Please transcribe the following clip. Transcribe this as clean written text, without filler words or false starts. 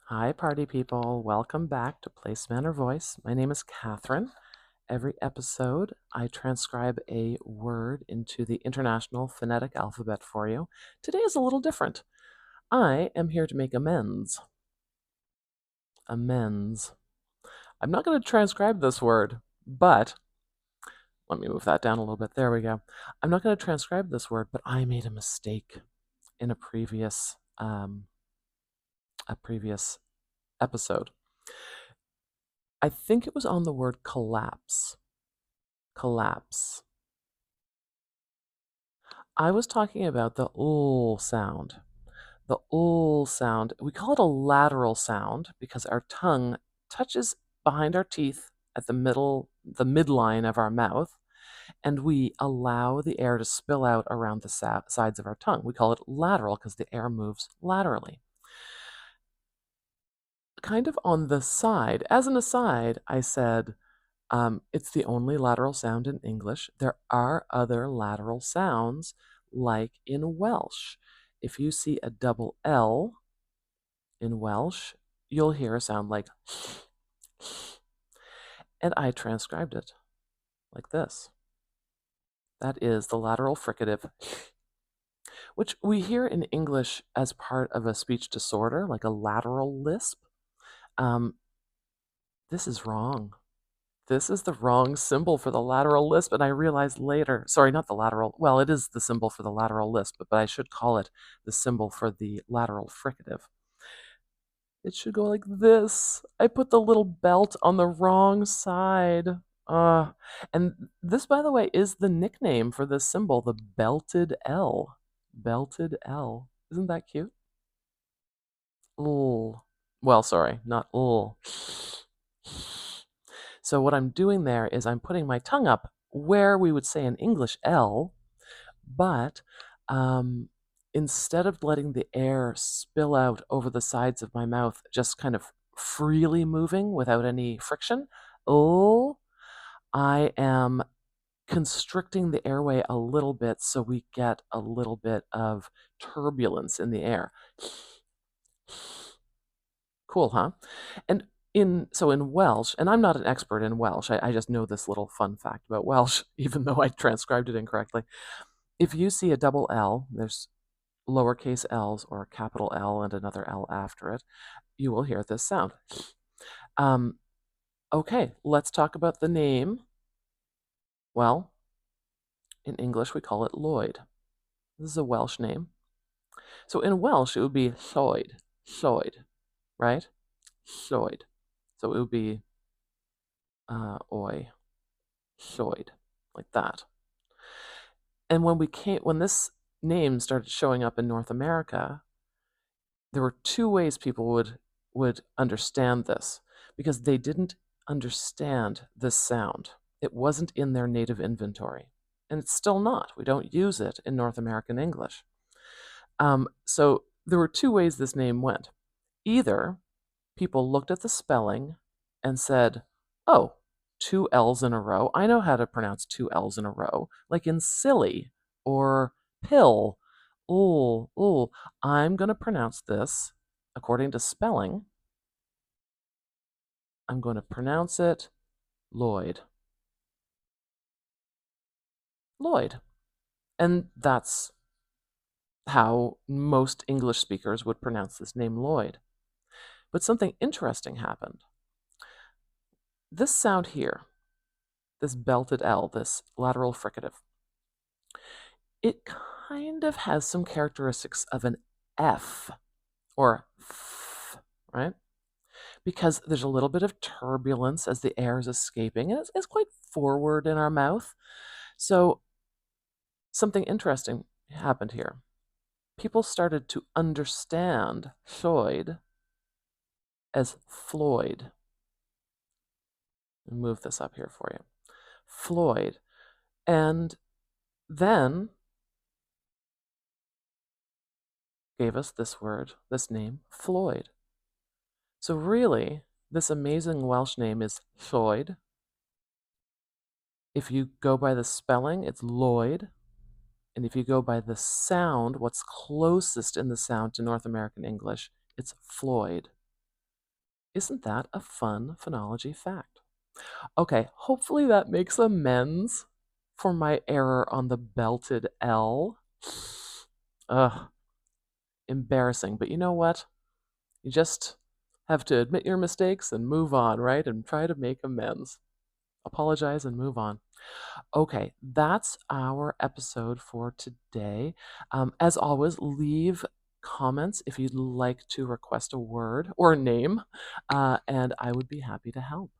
Hi, party people. Welcome back to Place, Manner, Voice. My name is Catherine. Every episode, I transcribe a word into the International Phonetic Alphabet for you. Today is a little different. I am here to make amends. Amends. I'm not going to transcribe this word, but let me move that down a little bit. There we go. I'm not going to transcribe this word, but I made a mistake in a previous episode. I think it was on the word collapse. Collapse. I was talking about the ul sound. The ul sound, we call it a lateral sound because our tongue touches behind our teeth at the midline of our mouth, and we allow the air to spill out around the sides of our tongue. We call it lateral because the air moves laterally. Kind of on the side, as an aside, I said, it's the only lateral sound in English. There are other lateral sounds, like in Welsh. If you see a double L in Welsh, you'll hear a sound like and I transcribed it like this. That is the lateral fricative, which we hear in English as part of a speech disorder, like a lateral lisp. This is wrong. This is the wrong symbol for the lateral lisp, and I realized later, sorry, not the lateral, well, it is the symbol for the lateral lisp, but I should call it the symbol for the lateral fricative. It should go like this. I put the little belt on the wrong side. And this, by the way, is the nickname for this symbol, the belted L. Belted L. Isn't that cute? L. Well, sorry, not L. So what I'm doing there is I'm putting my tongue up where we would say in English L, but instead of letting the air spill out over the sides of my mouth, just kind of freely moving without any friction, oh, I am constricting the airway a little bit so we get a little bit of turbulence in the air. Cool, huh? And in Welsh, and I'm not an expert in Welsh, I just know this little fun fact about Welsh, even though I transcribed it incorrectly. If you see a double L, there's lowercase l's or a capital L and another L after it, you will hear this sound. Okay, let's talk about the name. Well, in English, we call it Lloyd. This is a Welsh name. So in Welsh, it would be Lloyd, Lloyd, right? Lloyd. So it would be oi, Lloyd, like that. And when this name started showing up in North America, there were two ways people would understand this because they didn't understand this sound. It wasn't in their native inventory, and it's still not. We don't use it in North American English. So there were two ways this name went. Either people looked at the spelling and said, oh, two L's in a row. I know how to pronounce two L's in a row, like in silly or pill. Ooh, I'm going to pronounce this according to spelling. I'm going to pronounce it Lloyd. Lloyd. And that's how most English speakers would pronounce this name Lloyd. But something interesting happened. This sound here, this belted L, this lateral fricative, it kind of has some characteristics of an F or F, right? Because there's a little bit of turbulence as the air is escaping, and it's quite forward in our mouth. So something interesting happened here. People started to understand Lloyd as Floyd. I'll move this up here for you. Floyd. And then gave us this word, this name, Floyd. So really, this amazing Welsh name is Lloyd. If you go by the spelling, it's Lloyd. And if you go by the sound, what's closest in the sound to North American English, it's Floyd. Isn't that a fun phonology fact? Okay, hopefully that makes amends for my error on the belted L. Ugh, embarrassing. But you know what? You just have to admit your mistakes and move on, right? And try to make amends. Apologize and move on. Okay, that's our episode for today. As always, leave comments if you'd like to request a word or a name, and I would be happy to help.